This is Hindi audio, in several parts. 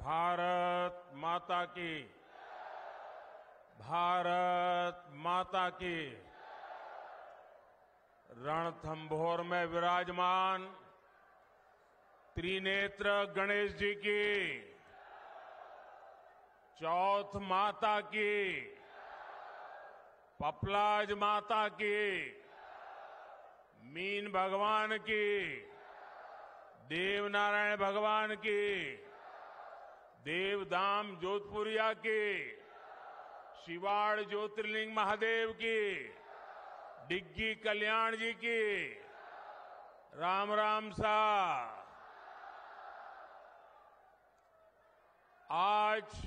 भारत माता की, भारत माता की। रणथंभौर में विराजमान त्रिनेत्र गणेश जी की, चौथ माता की, पपलाज माता की, मीन भगवान की, देवनारायण भगवान की, देवधाम जोधपुरिया की, शिवाड़ ज्योतिर्लिंग महादेव की, डिग्गी कल्याण जी की। राम राम सा। आज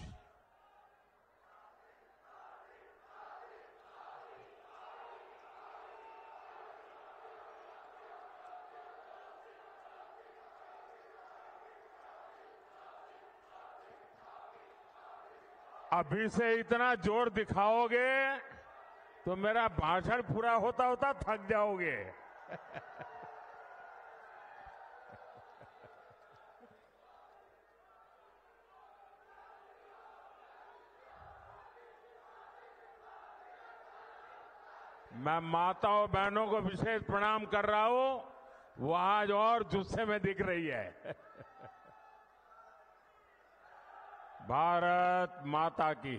अभी से इतना जोर दिखाओगे तो मेरा भाषण पूरा होता होता थक जाओगे। मैं माताओं बहनों को विशेष प्रणाम कर रहा हूं। वो आज और जुस्से में दिख रही है। भारत माता की,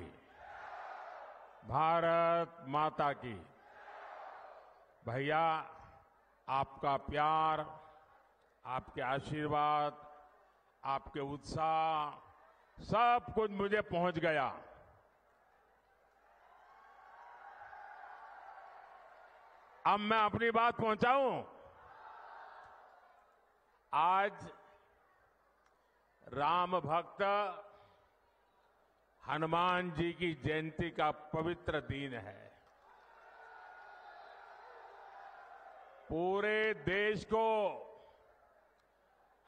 भारत माता की। भैया, आपका प्यार, आपके आशीर्वाद, आपके उत्साह, सब कुछ मुझे पहुंच गया। अब मैं अपनी बात पहुंचाऊं। आज राम भक्त हनुमान जी की जयंती का पवित्र दिन है। पूरे देश को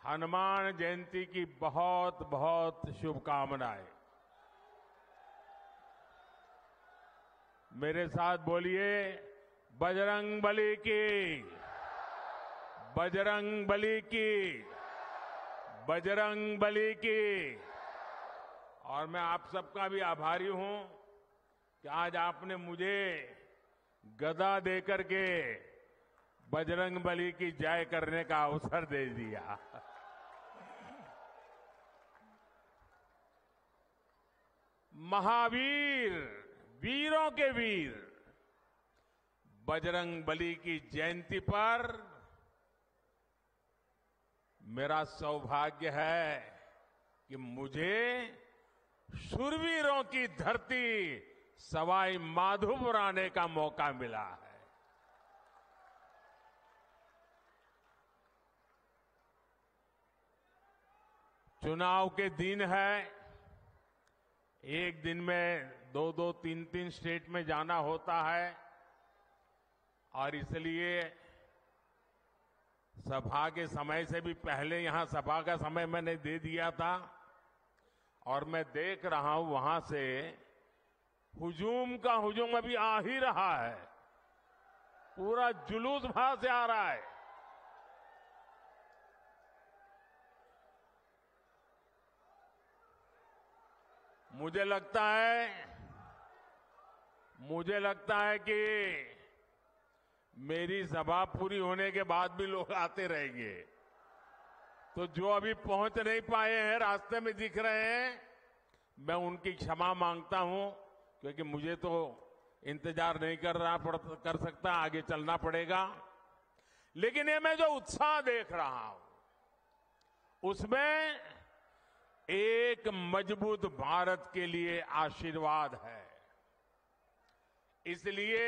हनुमान जयंती की बहुत बहुत शुभकामनाएं। मेरे साथ बोलिए, बजरंग बली की, बजरंग बली की, बजरंग बली की। और मैं आप सबका भी आभारी हूं कि आज आपने मुझे गदा देकर के बजरंग बली की जय करने का अवसर दे दिया। महावीर, वीरों के वीर बजरंग बली की जयंती पर मेरा सौभाग्य है कि मुझे शूरवीरों की धरती सवाई माधोपुर आने का मौका मिला है। चुनाव के दिन है। एक दिन में 2-2, 3-3 स्टेट में जाना होता है और इसलिए सभा के समय से भी पहले यहां सभा का समय मैंने दे दिया था और मैं देख रहा हूं वहां से हुजूम का हुजूम अभी आ ही रहा है। पूरा जुलूस वहां से आ रहा है। मुझे लगता है कि मेरी सभा पूरी होने के बाद भी लोग आते रहेंगे। तो जो अभी पहुंच नहीं पाए हैं, रास्ते में दिख रहे हैं, मैं उनकी क्षमा मांगता हूं, क्योंकि मुझे तो इंतजार नहीं कर सकता, आगे चलना पड़ेगा। लेकिन ये मैं जो उत्साह देख रहा हूं उसमें एक मजबूत भारत के लिए आशीर्वाद है। इसलिए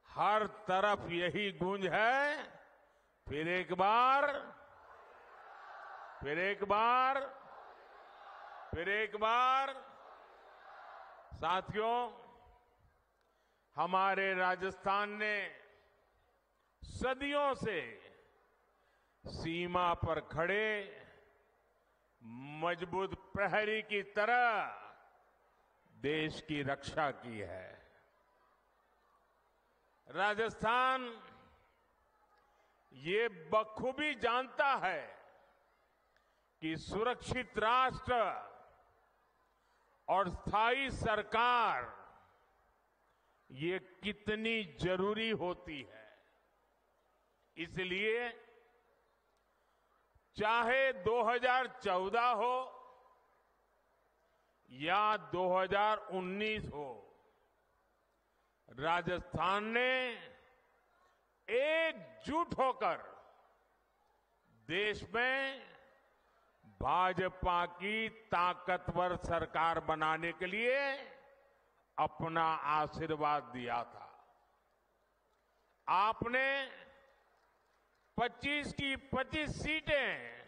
हर तरफ यही गूंज है, फिर एक बार, फिर एक बार, फिर एक बार। साथियों, हमारे राजस्थान ने सदियों से सीमा पर खड़े मजबूत प्रहरी की तरह देश की रक्षा की है। राजस्थान ये बखूबी जानता है कि सुरक्षित राष्ट्र और स्थायी सरकार ये कितनी जरूरी होती है। इसलिए चाहे 2014 हो या 2019 हो, राजस्थान ने एकजुट होकर देश में भाजपा की ताकतवर सरकार बनाने के लिए अपना आशीर्वाद दिया था। आपने 25 की 25 सीटें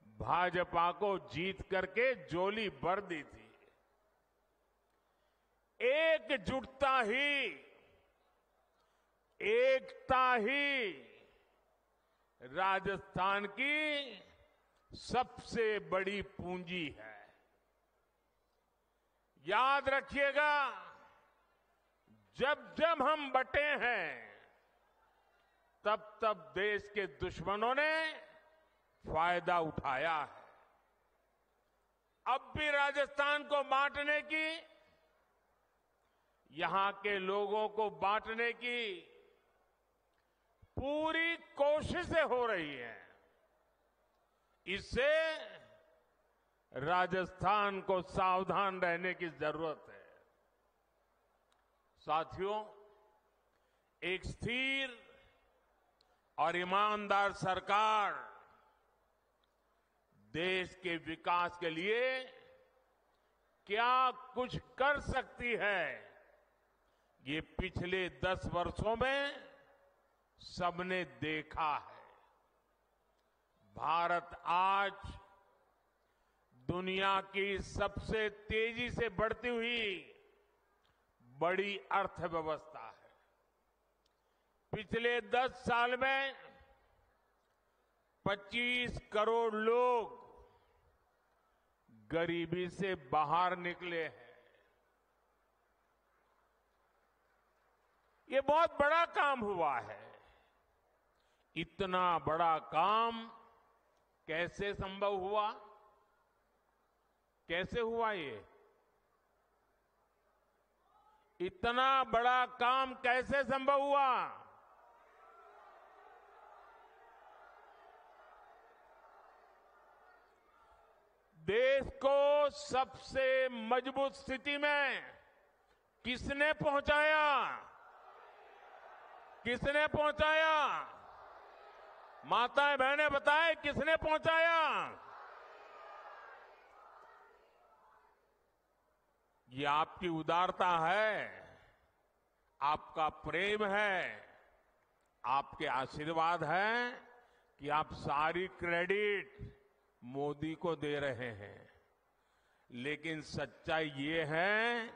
भाजपा को जीत करके झोली भर दी थी। एकजुटता ही, एकता ही राजस्थान की सबसे बड़ी पूंजी है। याद रखिएगा, जब जब हम बंटे हैं तब तब देश के दुश्मनों ने फायदा उठाया है। अब भी राजस्थान को बांटने की, यहां के लोगों को बांटने की पूरी कोशिशें हो रही हैं। इससे राजस्थान को सावधान रहने की जरूरत है। साथियों, एक स्थिर और ईमानदार सरकार देश के विकास के लिए क्या कुछ कर सकती है, ये पिछले 10 वर्षों में सबने देखा है। भारत आज दुनिया की सबसे तेजी से बढ़ती हुई बड़ी अर्थव्यवस्था है। पिछले 10 साल में 25 करोड़ लोग गरीबी से बाहर निकले हैं। ये बहुत बड़ा काम हुआ है। इतना बड़ा काम कैसे संभव हुआ? कैसे हुआ ये? इतना बड़ा काम कैसे संभव हुआ? देश को सबसे मजबूत स्थिति में किसने पहुंचाया? किसने पहुंचाया? माताएं बहनें बताएं, किसने पहुंचाया? ये आपकी उदारता है, आपका प्रेम है, आपके आशीर्वाद है कि आप सारी क्रेडिट मोदी को दे रहे हैं। लेकिन सच्चाई ये है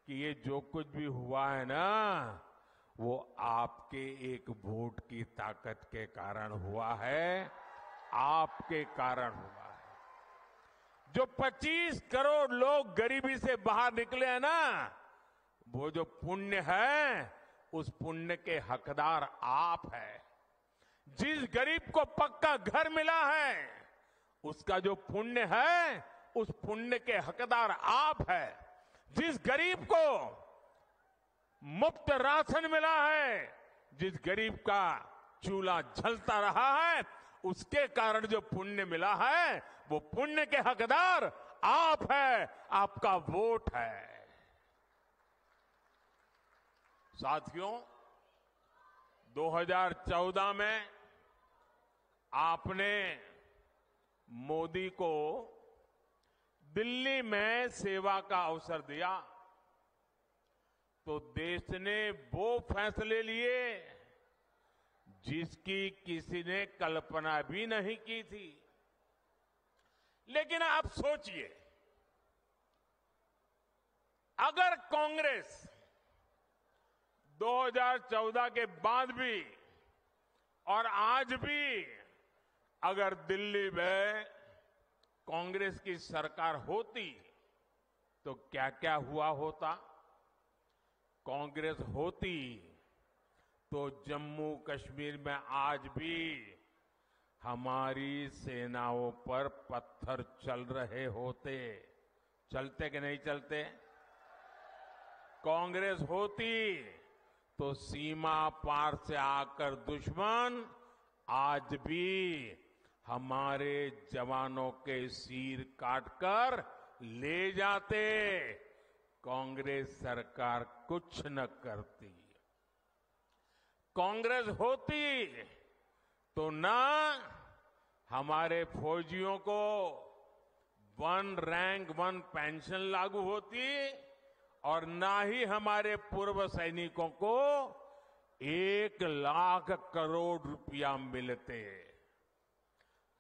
कि ये जो कुछ भी हुआ है ना, वो आपके एक वोट की ताकत के कारण हुआ है, आपके कारण हुआ है। जो 25 करोड़ लोग गरीबी से बाहर निकले हैं ना, वो जो पुण्य है, उस पुण्य के हकदार आप हैं। जिस गरीब को पक्का घर मिला है, उसका जो पुण्य है, उस पुण्य के हकदार आप हैं। जिस गरीब को मुफ्त राशन मिला है, जिस गरीब का चूल्हा जलता रहा है, उसके कारण जो पुण्य मिला है, वो पुण्य के हकदार आप हैं, आपका वोट है। साथियों, 2014 में आपने मोदी को दिल्ली में सेवा का अवसर दिया, तो देश ने वो फैसले लिए जिसकी किसी ने कल्पना भी नहीं की थी। लेकिन आप सोचिए, अगर कांग्रेस 2014 के बाद भी और आज भी अगर दिल्ली में कांग्रेस की सरकार होती, तो क्या क्या हुआ होता? कांग्रेस होती तो जम्मू कश्मीर में आज भी हमारी सेनाओं पर पत्थर चल रहे होते। चलते कि नहीं चलते? कांग्रेस होती तो सीमा पार से आकर दुश्मन आज भी हमारे जवानों के सिर काटकर ले जाते। कांग्रेस सरकार कुछ न करती। कांग्रेस होती तो ना हमारे फौजियों को 1 रैंक 1 पेंशन लागू होती और ना ही हमारे पूर्व सैनिकों को 1 लाख करोड़ रुपया मिलते।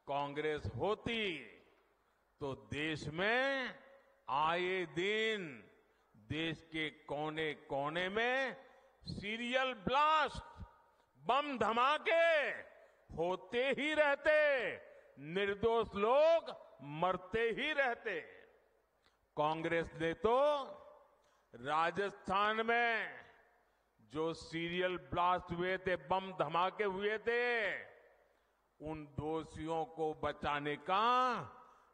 कांग्रेस होती तो देश में आए दिन देश के कोने कोने में सीरियल ब्लास्ट, बम धमाके होते ही रहते, निर्दोष लोग मरते ही रहते। कांग्रेस ने तो राजस्थान में जो सीरियल ब्लास्ट हुए थे, बम धमाके हुए थे, उन दोषियों को बचाने का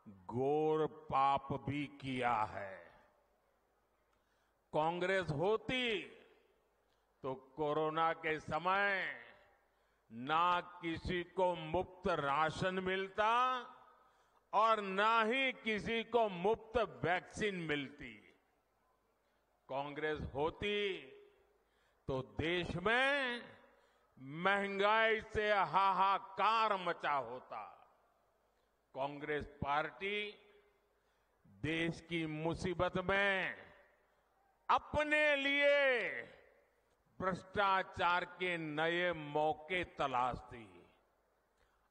घोर पाप भी किया है। कांग्रेस होती तो कोरोना के समय ना किसी को मुफ्त राशन मिलता और ना ही किसी को मुफ्त वैक्सीन मिलती। कांग्रेस होती तो देश में महंगाई से हाहाकार मचा होता। कांग्रेस पार्टी देश की मुसीबत में अपने लिए भ्रष्टाचार के नए मौके तलाशती।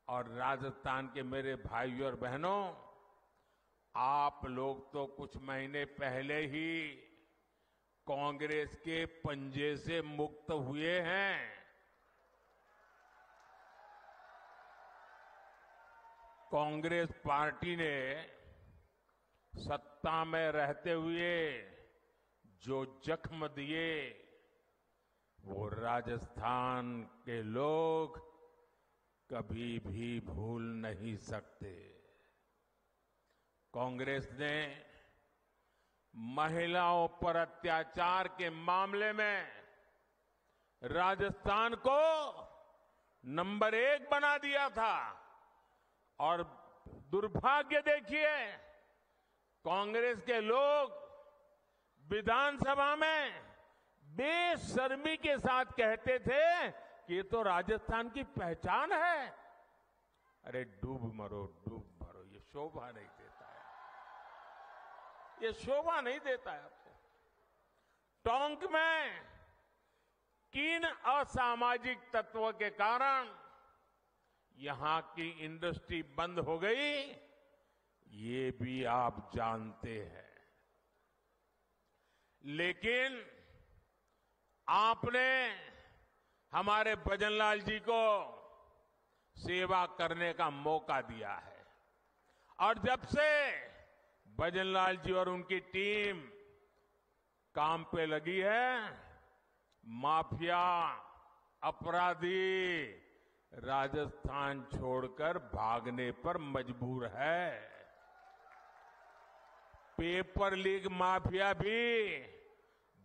और राजस्थान के मेरे भाइयों और बहनों, आप लोग तो कुछ महीने पहले ही कांग्रेस के पंजे से मुक्त हुए हैं। कांग्रेस पार्टी ने सत्ता में रहते हुए जो जख्म दिए वो राजस्थान के लोग कभी भी भूल नहीं सकते। कांग्रेस ने महिलाओं पर अत्याचार के मामले में राजस्थान को नंबर 1 बना दिया था। और दुर्भाग्य देखिए, कांग्रेस के लोग विधानसभा में बेशर्मी के साथ कहते थे कि ये तो राजस्थान की पहचान है। अरे डूब मरो, ये शोभा नहीं देता है, ये शोभा नहीं देता है आपको। टोंक में किन असामाजिक तत्वों के कारण यहां की इंडस्ट्री बंद हो गई, ये भी आप जानते हैं। लेकिन आपने हमारे भजनलाल जी को सेवा करने का मौका दिया है। और जब से भजनलाल जी और उनकी टीम काम पे लगी है, माफिया, अपराधी राजस्थान छोड़कर भागने पर मजबूर है। पेपर लीक माफिया भी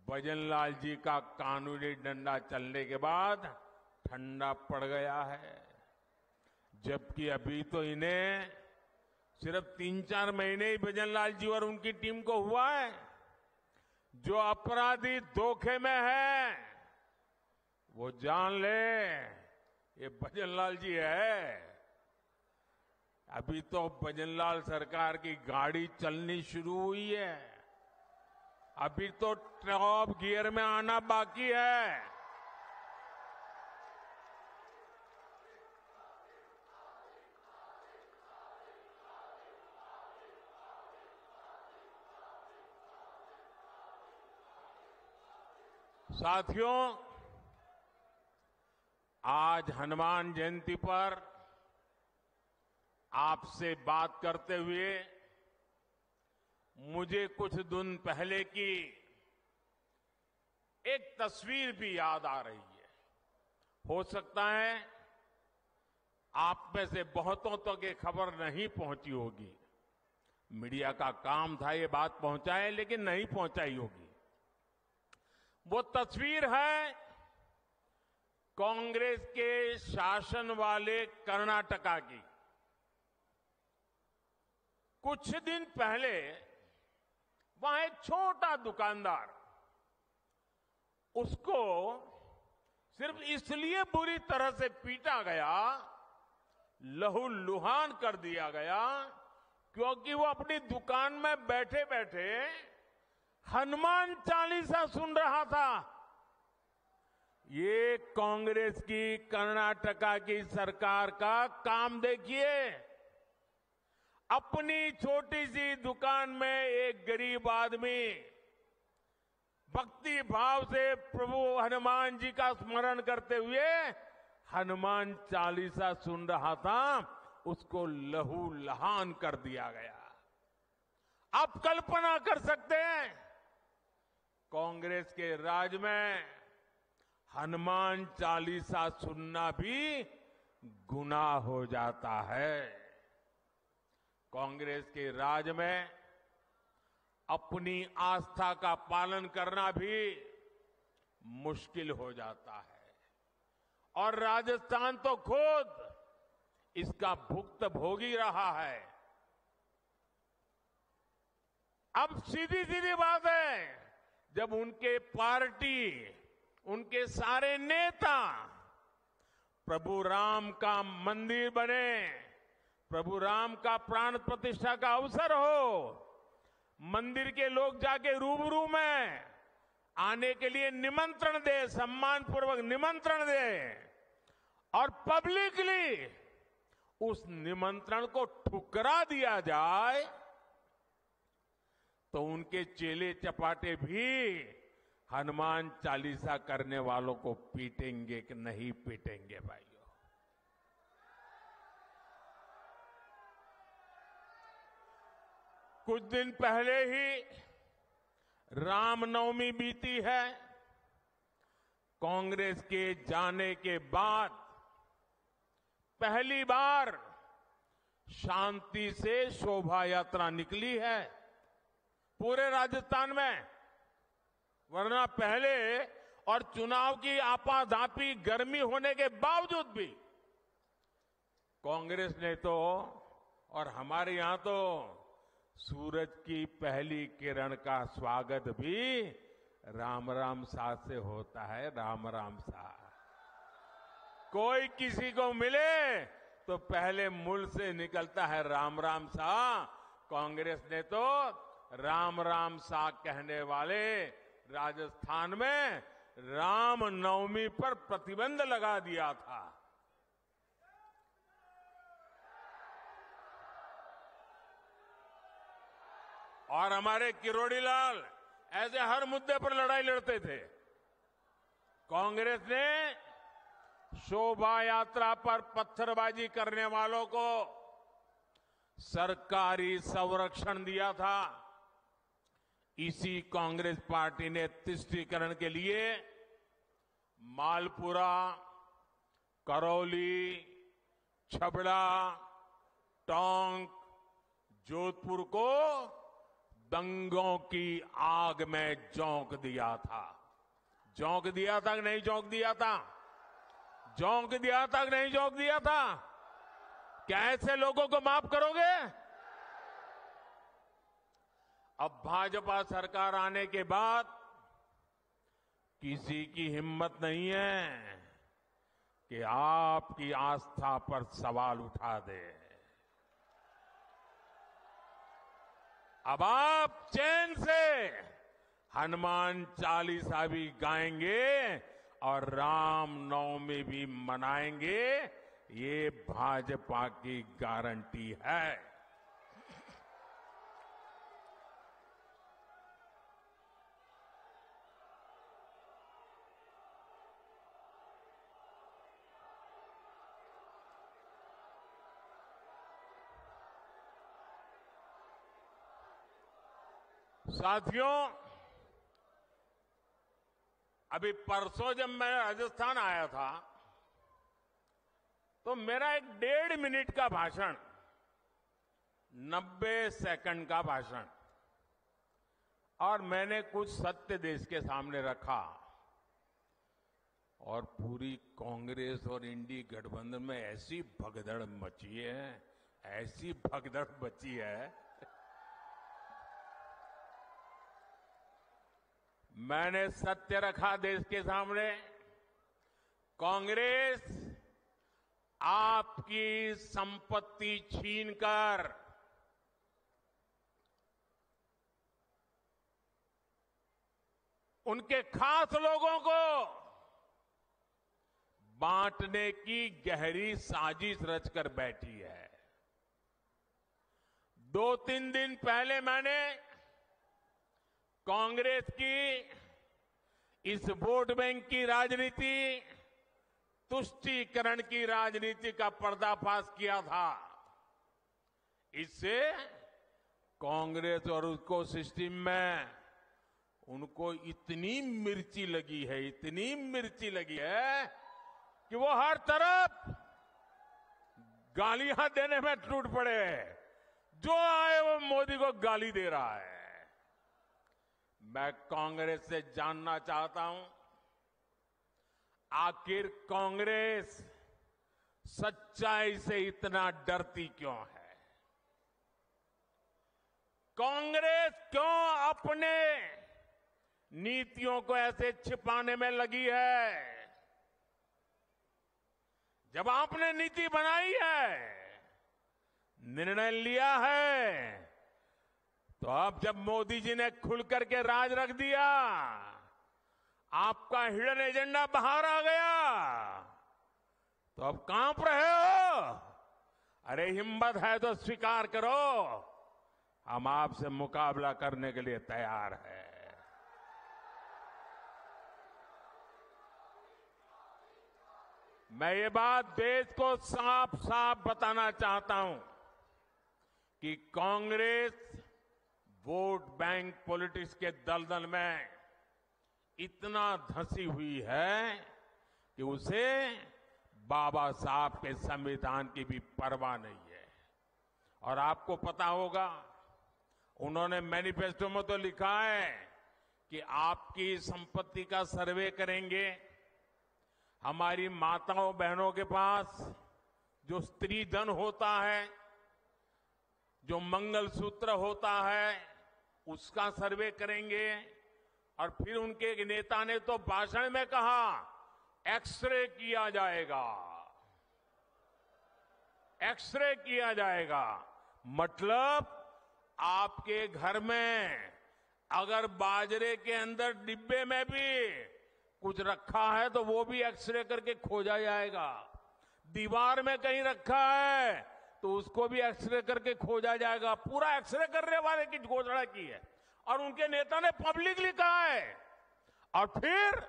भजनलाल जी का कानूनी डंडा चलने के बाद ठंडा पड़ गया है। जबकि अभी तो इन्हें सिर्फ 3-4 महीने ही भजनलाल जी और उनकी टीम को हुआ है। जो अपराधी धोखे में है वो जान ले, ये भजनलाल जी है। अभी तो भजनलाल सरकार की गाड़ी चलनी शुरू हुई है, अभी तो टॉप गियर में आना बाकी है। साथियों, आज हनुमान जयंती पर आपसे बात करते हुए मुझे कुछ दिन पहले की एक तस्वीर भी याद आ रही है। हो सकता है आप में से बहुतों तक ये खबर नहीं पहुंची होगी। मीडिया का काम था ये बात पहुंचाए, लेकिन नहीं पहुंचाई होगी। वो तस्वीर है कांग्रेस के शासन वाले कर्नाटका की। कुछ दिन पहले वहां एक छोटा दुकानदार, उसको सिर्फ इसलिए बुरी तरह से पीटा गया, लहूलुहान कर दिया गया, क्योंकि वो अपनी दुकान में बैठे बैठे हनुमान चालीसा सुन रहा था। ये कांग्रेस की कर्नाटका की सरकार का काम देखिए। अपनी छोटी सी दुकान में एक गरीब आदमी भक्ति भाव से प्रभु हनुमान जी का स्मरण करते हुए हनुमान चालीसा सुन रहा था, उसको लहूलुहान कर दिया गया। आप कल्पना कर सकते हैं, कांग्रेस के राज में हनुमान चालीसा सुनना भी गुनाह हो जाता है। कांग्रेस के राज में अपनी आस्था का पालन करना भी मुश्किल हो जाता है, और राजस्थान तो खुद इसका भुक्तभोगी रहा है। अब सीधी सीधी बात है, जब उनके पार्टी, उनके सारे नेता प्रभु राम का मंदिर बने, प्रभु राम का प्राण प्रतिष्ठा का अवसर हो, मंदिर के लोग जाके रूबरू में आने के लिए निमंत्रण दे, सम्मानपूर्वक निमंत्रण दे, और पब्लिकली उस निमंत्रण को ठुकरा दिया जाए, तो उनके चेले चपाटे भी हनुमान चालीसा करने वालों को पीटेंगे कि नहीं पीटेंगे भाइयों? कुछ दिन पहले ही रामनवमी बीती है। कांग्रेस के जाने के बाद पहली बार शांति से शोभा यात्रा निकली है पूरे राजस्थान में, वरना पहले और चुनाव की आपाधापी गर्मी होने के बावजूद भी कांग्रेस ने तो, और हमारे यहां तो सूरज की पहली किरण का स्वागत भी राम राम सा से होता है। राम राम सा, कोई किसी को मिले तो पहले मुंह से निकलता है राम राम सा। कांग्रेस ने तो राम राम सा कहने वाले राजस्थान में राम नवमी पर प्रतिबंध लगा दिया था। और हमारे किरोड़ी लाल ऐसे हर मुद्दे पर लड़ाई लड़ते थे। कांग्रेस ने शोभा यात्रा पर पत्थरबाजी करने वालों को सरकारी संरक्षण दिया था। इसी कांग्रेस पार्टी ने तुष्टीकरण के लिए मालपुरा, करौली, छबड़ा, टोंक, जोधपुर को दंगों की आग में झोंक दिया था। झोंक दिया था कि नहीं झोंक दिया था? झोंक दिया था कि नहीं झोंक दिया था? क्या ऐसे लोगों को माफ करोगे? अब भाजपा सरकार आने के बाद किसी की हिम्मत नहीं है कि आपकी आस्था पर सवाल उठा दे। अब आप चैन से हनुमान चालीसा भी गाएंगे और राम नवमी भी मनाएंगे, ये भाजपा की गारंटी है। साथियों, अभी परसों जब मैं राजस्थान आया था तो मेरा एक 1.5 मिनट का भाषण, 90 सेकंड का भाषण, और मैंने कुछ सत्य देश के सामने रखा, और पूरी कांग्रेस और इंडी गठबंधन में ऐसी भगदड़ मची है, ऐसी भगदड़ मची है। मैंने सत्य रखा देश के सामने। कांग्रेस आपकी संपत्ति छीनकर उनके खास लोगों को बांटने की गहरी साजिश रचकर बैठी है। 2-3 दिन पहले मैंने कांग्रेस की इस वोट बैंक की राजनीति, तुष्टीकरण की राजनीति का पर्दाफाश किया था। इससे कांग्रेस और उसको सिस्टम में उनको इतनी मिर्ची लगी है, इतनी मिर्ची लगी है कि वो हर तरफ गालियां देने में टूट पड़े। जो आए वो मोदी को गाली दे रहा है। मैं कांग्रेस से जानना चाहता हूं, आखिर कांग्रेस सच्चाई से इतना डरती क्यों है? कांग्रेस क्यों अपने नीतियों को ऐसे छिपाने में लगी है? जब आपने नीति बनाई है, निर्णय लिया है, तो अब जब मोदी जी ने खुल करके राज रख दिया, आपका हिडन एजेंडा बाहर आ गया, तो अब कांप रहे हो? अरे हिम्मत है तो स्वीकार करो, हम आपसे मुकाबला करने के लिए तैयार हैं। मैं ये बात देश को साफ साफ बताना चाहता हूं कि कांग्रेस वोट बैंक पॉलिटिक्स के दलदल में इतना धंसी हुई है कि उसे बाबा साहब के संविधान की भी परवाह नहीं है। और आपको पता होगा, उन्होंने मैनिफेस्टो में तो लिखा है कि आपकी संपत्ति का सर्वे करेंगे। हमारी माताओं बहनों के पास जो स्त्री धन होता है, जो मंगलसूत्र होता है, उसका सर्वे करेंगे। और फिर उनके एक नेता ने तो भाषण में कहा, एक्सरे किया जाएगा, एक्सरे किया जाएगा। मतलब आपके घर में अगर बाजरे के अंदर डिब्बे में भी कुछ रखा है तो वो भी एक्सरे करके खोजा जाएगा। दीवार में कहीं रखा है तो उसको भी एक्सरे करके खोजा जाएगा। पूरा एक्सरे करने वाले की घोषणा की है और उनके नेता ने पब्लिकली कहा है। और फिर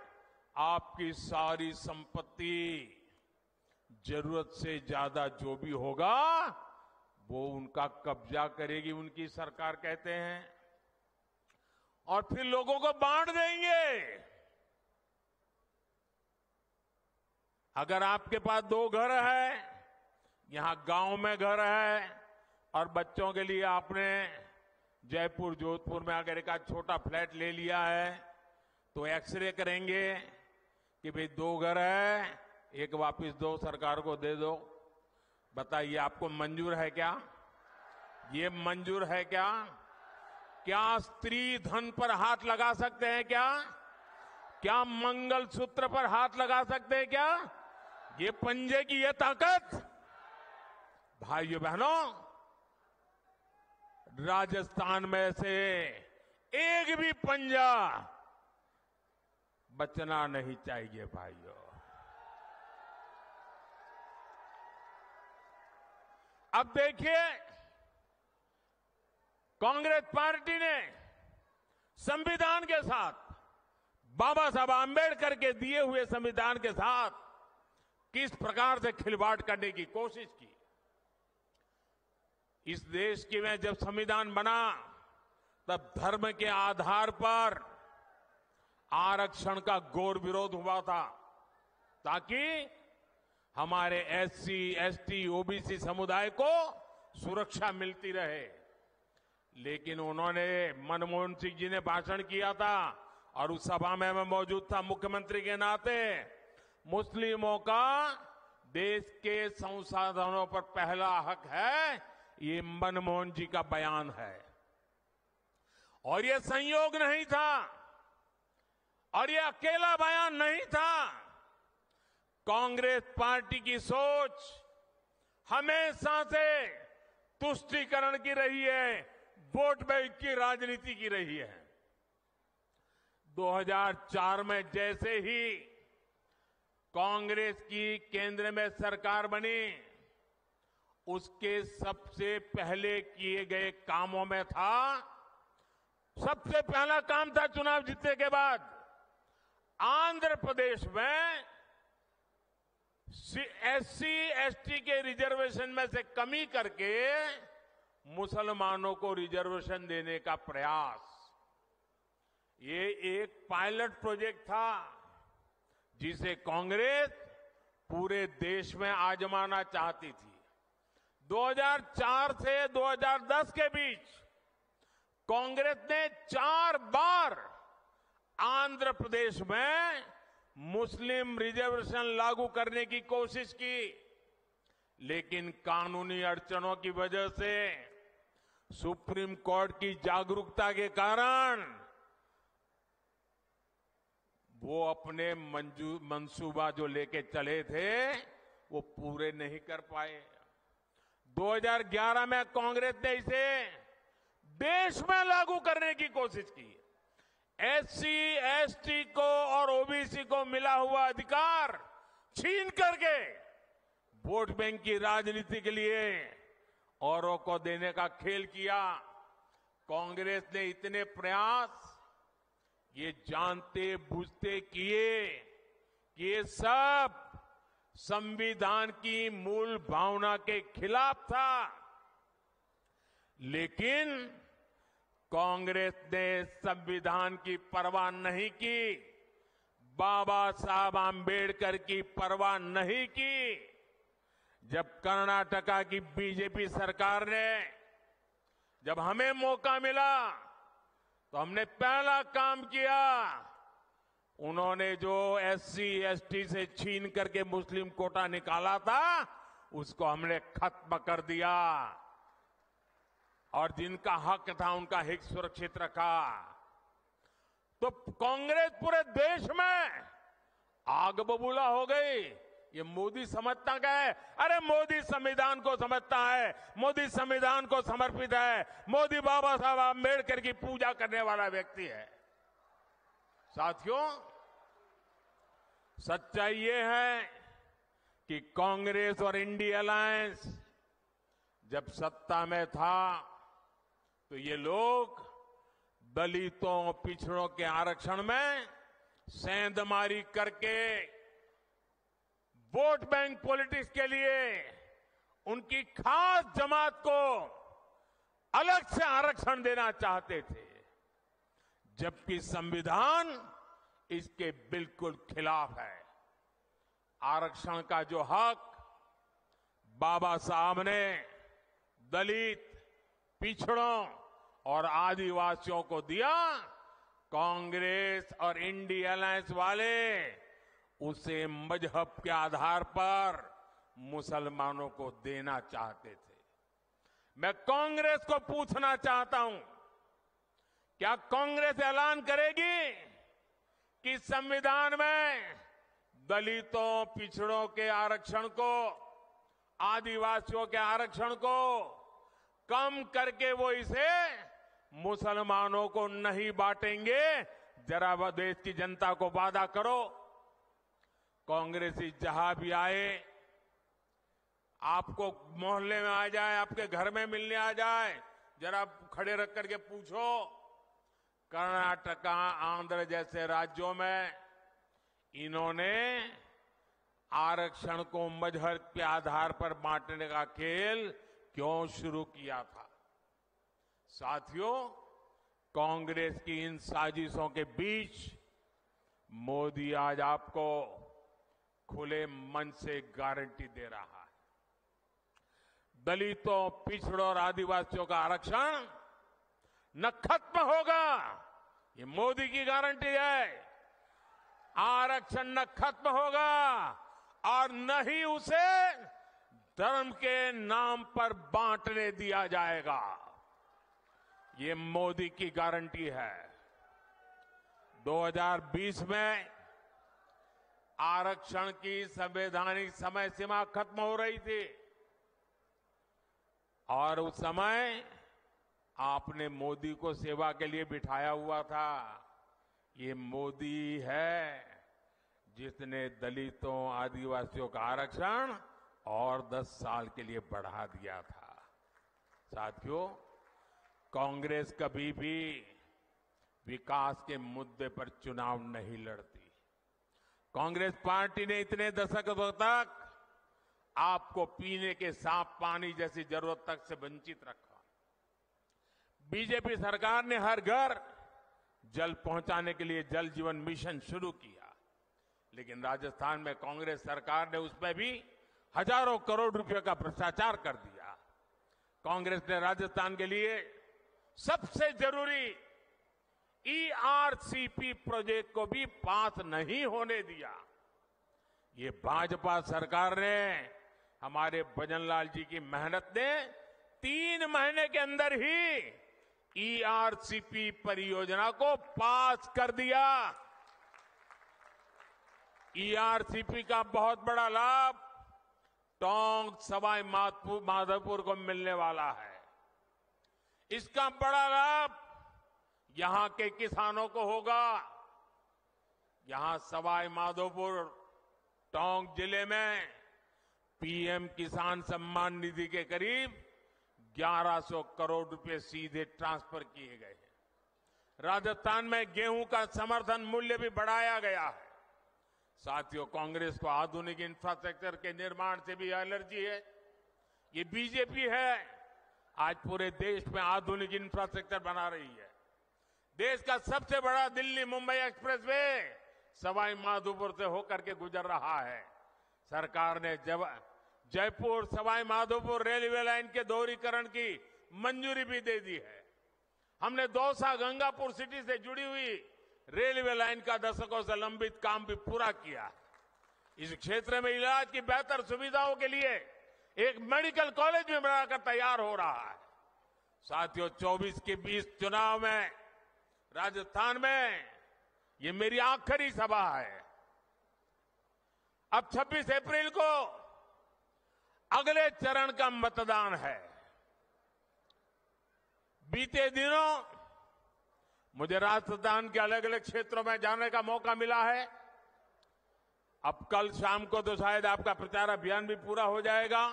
आपकी सारी संपत्ति, जरूरत से ज्यादा जो भी होगा वो उनका कब्जा करेगी उनकी सरकार, कहते हैं, और फिर लोगों को बांट देंगे। अगर आपके पास 2 घर है, यहां गांव में घर है, और बच्चों के लिए आपने जयपुर जोधपुर में अगर एक छोटा फ्लैट ले लिया है, तो एक्सरे करेंगे कि भाई 2 घर है, एक वापस दो, सरकार को दे दो। बताइए, आपको मंजूर है क्या? ये मंजूर है क्या? क्या स्त्री धन पर हाथ लगा सकते हैं क्या? क्या मंगलसूत्र पर हाथ लगा सकते हैं क्या? ये पंजे की ये ताकत, भाइयों बहनों, राजस्थान में से एक भी पंजा बचना नहीं चाहिए भाइयों। अब देखिए, कांग्रेस पार्टी ने संविधान के साथ, बाबा साहब आंबेडकर के दिए हुए संविधान के साथ किस प्रकार से खिलवाड़ करने की कोशिश की। इस देश के में जब संविधान बना तब धर्म के आधार पर आरक्षण का घोर विरोध हुआ था, ताकि हमारे एससी, एसटी, ओबीसी समुदाय को सुरक्षा मिलती रहे। लेकिन उन्होंने, मनमोहन सिंह जी ने भाषण किया था और उस सभा में मैं मौजूद था मुख्यमंत्री के नाते, मुस्लिमों का देश के संसाधनों पर पहला हक है, ये मनमोहन जी का बयान है। और ये संयोग नहीं था और ये अकेला बयान नहीं था। कांग्रेस पार्टी की सोच हमेशा से तुष्टीकरण की रही है, वोट बैंक की राजनीति की रही है। 2004 में जैसे ही कांग्रेस की केंद्र में सरकार बनी, उसके सबसे पहले किए गए कामों में था, सबसे पहला काम था चुनाव जीतने के बाद आंध्र प्रदेश में एससी, एसटी के रिजर्वेशन में से कमी करके मुसलमानों को रिजर्वेशन देने का प्रयास। ये एक पायलट प्रोजेक्ट था जिसे कांग्रेस पूरे देश में आजमाना चाहती थी। 2004 से 2010 के बीच कांग्रेस ने 4 बार आंध्र प्रदेश में मुस्लिम रिजर्वेशन लागू करने की कोशिश की, लेकिन कानूनी अड़चनों की वजह से, सुप्रीम कोर्ट की जागरूकता के कारण वो अपने मंसूबा जो लेके चले थे वो पूरे नहीं कर पाए। 2011 में कांग्रेस ने इसे देश में लागू करने की कोशिश की। एससी, एसटी को और ओबीसी को मिला हुआ अधिकार छीन करके वोट बैंक की राजनीति के लिए औरों को देने का खेल किया। कांग्रेस ने इतने प्रयास ये जानते बूझते किए कि ये सब संविधान की मूल भावना के खिलाफ था। लेकिन कांग्रेस ने संविधान की परवाह नहीं की, बाबा साहब आंबेडकर की परवाह नहीं की। जब कर्नाटका की बीजेपी सरकार ने, जब हमें मौका मिला तो हमने पहला काम किया, उन्होंने जो एससी, एसटी से छीन करके मुस्लिम कोटा निकाला था उसको हमने खत्म कर दिया और जिनका हक था उनका हित सुरक्षित रखा। तो कांग्रेस पूरे देश में आग बबूला हो गई। ये मोदी समझता क्या है? अरे मोदी संविधान को समझता है, मोदी संविधान को समर्पित है, मोदी बाबा साहब आंबेडकर की पूजा करने वाला व्यक्ति है। साथियों, सच्चाई ये है कि कांग्रेस और इंडिया अलायंस जब सत्ता में था तो ये लोग दलितों, पिछड़ों के आरक्षण में सेंधमारी करके वोट बैंक पॉलिटिक्स के लिए उनकी खास जमात को अलग से आरक्षण देना चाहते थे, जबकि संविधान इसके बिल्कुल खिलाफ है। आरक्षण का जो हक बाबा साहब ने दलित, पिछड़ों और आदिवासियों को दिया, कांग्रेस और इंडिया अलायंस वाले उसे मजहब के आधार पर मुसलमानों को देना चाहते थे। मैं कांग्रेस को पूछना चाहता हूं, क्या कांग्रेस ऐलान करेगी कि संविधान में दलितों, पिछड़ों के आरक्षण को, आदिवासियों के आरक्षण को कम करके वो इसे मुसलमानों को नहीं बांटेंगे? जरा देश की जनता को वादा करो। कांग्रेसी जहां भी आए, आपको मोहल्ले में आ जाए, आपके घर में मिलने आ जाए, जरा खड़े रख करके पूछो, कर्नाटका, आंध्र जैसे राज्यों में इन्होंने आरक्षण को मजहब के आधार पर बांटने का खेल क्यों शुरू किया था? साथियों, कांग्रेस की इन साजिशों के बीच मोदी आज आपको खुले मन से गारंटी दे रहा है। दलितों, पिछड़ों और आदिवासियों का आरक्षण न खत्म होगा, ये मोदी की गारंटी है। आरक्षण न खत्म होगा और न ही उसे धर्म के नाम पर बांटने दिया जाएगा, ये मोदी की गारंटी है। 2020 में आरक्षण की संवैधानिक समय सीमा खत्म हो रही थी और उस समय आपने मोदी को सेवा के लिए बिठाया हुआ था। ये मोदी है जिसने दलितों, आदिवासियों का आरक्षण और 10 साल के लिए बढ़ा दिया था। साथियों, कांग्रेस कभी भी विकास के मुद्दे पर चुनाव नहीं लड़ती। कांग्रेस पार्टी ने इतने दशकों तक आपको पीने के साफ पानी जैसी जरूरत तक से वंचित रखा। बीजेपी सरकार ने हर घर जल पहुंचाने के लिए जल जीवन मिशन शुरू किया, लेकिन राजस्थान में कांग्रेस सरकार ने उसमें भी हजारों करोड़ रुपए का भ्रष्टाचार कर दिया। कांग्रेस ने राजस्थान के लिए सबसे जरूरी ERCP प्रोजेक्ट को भी पास नहीं होने दिया। ये भाजपा सरकार ने, हमारे भजनलाल जी की मेहनत ने 3 महीने के अंदर ही ERCP परियोजना को पास कर दिया। ERCP का बहुत बड़ा लाभ टोंक, सवाई माधोपुर को मिलने वाला है। इसका बड़ा लाभ यहां के किसानों को होगा। यहां सवाई माधोपुर, टोंक जिले में PM किसान सम्मान निधि के करीब 1100 करोड़ रुपए सीधे ट्रांसफर किए गए हैं। राजस्थान में गेहूं का समर्थन मूल्य भी बढ़ाया गया है। साथियों, कांग्रेस को आधुनिक इंफ्रास्ट्रक्चर के निर्माण से भी एलर्जी है। ये बीजेपी है, आज पूरे देश में आधुनिक इंफ्रास्ट्रक्चर बना रही है। देश का सबसे बड़ा दिल्ली मुंबई एक्सप्रेसवे सवाई माधोपुर से होकर के गुजर रहा है। सरकार ने जयपुर सवाई माधोपुर रेलवे लाइन के दोहरीकरण की मंजूरी भी दे दी है। हमने दौसा गंगापुर सिटी से जुड़ी हुई रेलवे लाइन का दशकों से लंबित काम भी पूरा किया। इस क्षेत्र में इलाज की बेहतर सुविधाओं के लिए एक मेडिकल कॉलेज भी बनाकर तैयार हो रहा है। साथियों, 24 के 20 चुनाव में राजस्थान में ये मेरी आखिरी सभा है। अब 26 अप्रैल को अगले चरण का मतदान है। बीते दिनों मुझे राजस्थान के अलग अलग क्षेत्रों में जाने का मौका मिला है। अब कल शाम को तो शायद आपका प्रचार अभियान भी पूरा हो जाएगा।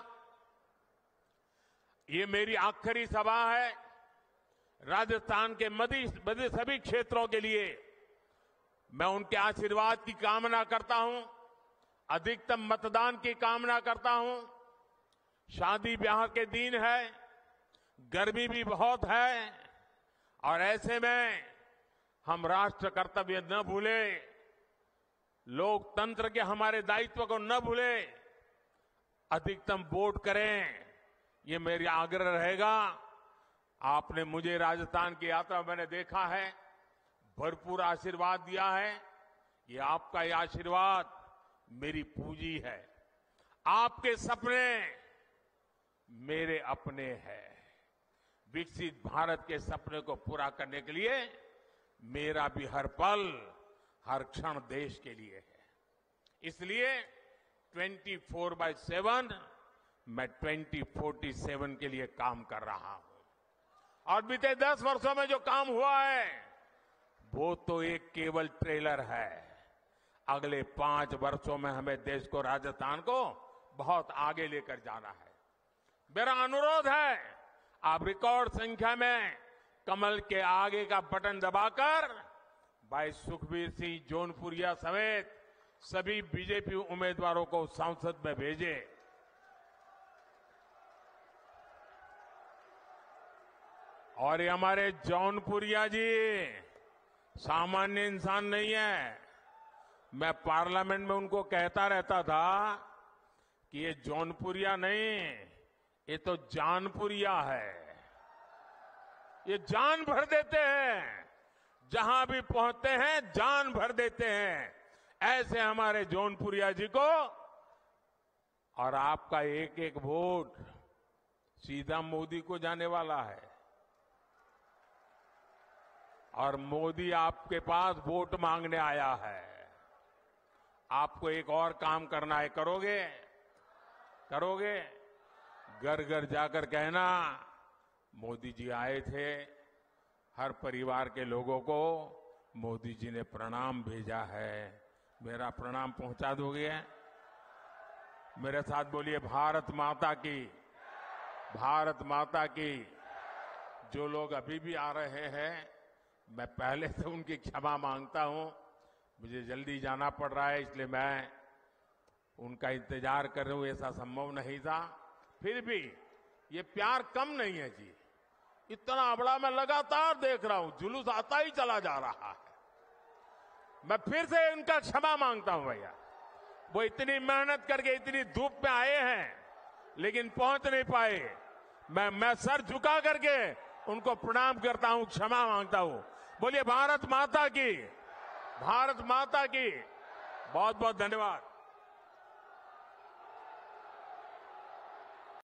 ये मेरी आखिरी सभा है। राजस्थान के मध्य सभी क्षेत्रों के लिए मैं उनके आशीर्वाद की कामना करता हूं, अधिकतम मतदान की कामना करता हूं। शादी ब्याह के दिन है, गर्मी भी बहुत है और ऐसे में हम राष्ट्र कर्तव्य न भूलें, लोकतंत्र के हमारे दायित्व को न भूलें, अधिकतम वोट करें, ये मेरा आग्रह रहेगा। आपने मुझे राजस्थान की यात्रा में मैंने देखा है, भरपूर आशीर्वाद दिया है। ये आपका ये आशीर्वाद मेरी पूंजी है। आपके सपने मेरे अपने हैं। विकसित भारत के सपने को पूरा करने के लिए मेरा भी हर पल, हर क्षण देश के लिए है। इसलिए 24/7 मैं 2047 के लिए काम कर रहा हूं। और बीते 10 वर्षों में जो काम हुआ है वो तो एक केवल ट्रेलर है। अगले 5 वर्षों में हमें देश को, राजस्थान को बहुत आगे लेकर जाना है। मेरा अनुरोध है, आप रिकॉर्ड संख्या में कमल के आगे का बटन दबाकर भाई सुखबीर सिंह जौनपुरिया समेत सभी बीजेपी उम्मीदवारों को संसद में भेजें। और ये हमारे जौनपुरिया जी सामान्य इंसान नहीं है। मैं पार्लियामेंट में उनको कहता रहता था कि ये जौनपुरिया नहीं, ये तो जानपुरिया है। ये जान भर देते हैं, जहां भी पहुंचते हैं जान भर देते हैं। ऐसे हमारे जौनपुरिया जी को, और आपका एक एक वोट सीधा मोदी को जाने वाला है। और मोदी आपके पास वोट मांगने आया है। आपको एक और काम करना है, करोगे? करोगे? घर घर जाकर कहना, मोदी जी आए थे, हर परिवार के लोगों को मोदी जी ने प्रणाम भेजा है, मेरा प्रणाम पहुंचा दोगे? मेरे साथ बोलिए, भारत माता की, भारत माता की। जो लोग अभी भी आ रहे हैं, मैं पहले से उनकी क्षमा मांगता हूं। मुझे जल्दी जाना पड़ रहा है, इसलिए मैं उनका इंतजार कर रहा हूं। ऐसा संभव नहीं था। फिर भी ये प्यार कम नहीं है जी। इतना बड़ा मैं लगातार देख रहा हूं, जुलूस आता ही चला जा रहा है। मैं फिर से उनका क्षमा मांगता हूं भैया। वो इतनी मेहनत करके इतनी धूप में आए हैं, लेकिन पहुंच नहीं पाए। मैं सर झुका करके उनको प्रणाम करता हूं, क्षमा मांगता हूं। बोलिए भारत माता की, भारत माता की। बहुत बहुत धन्यवाद।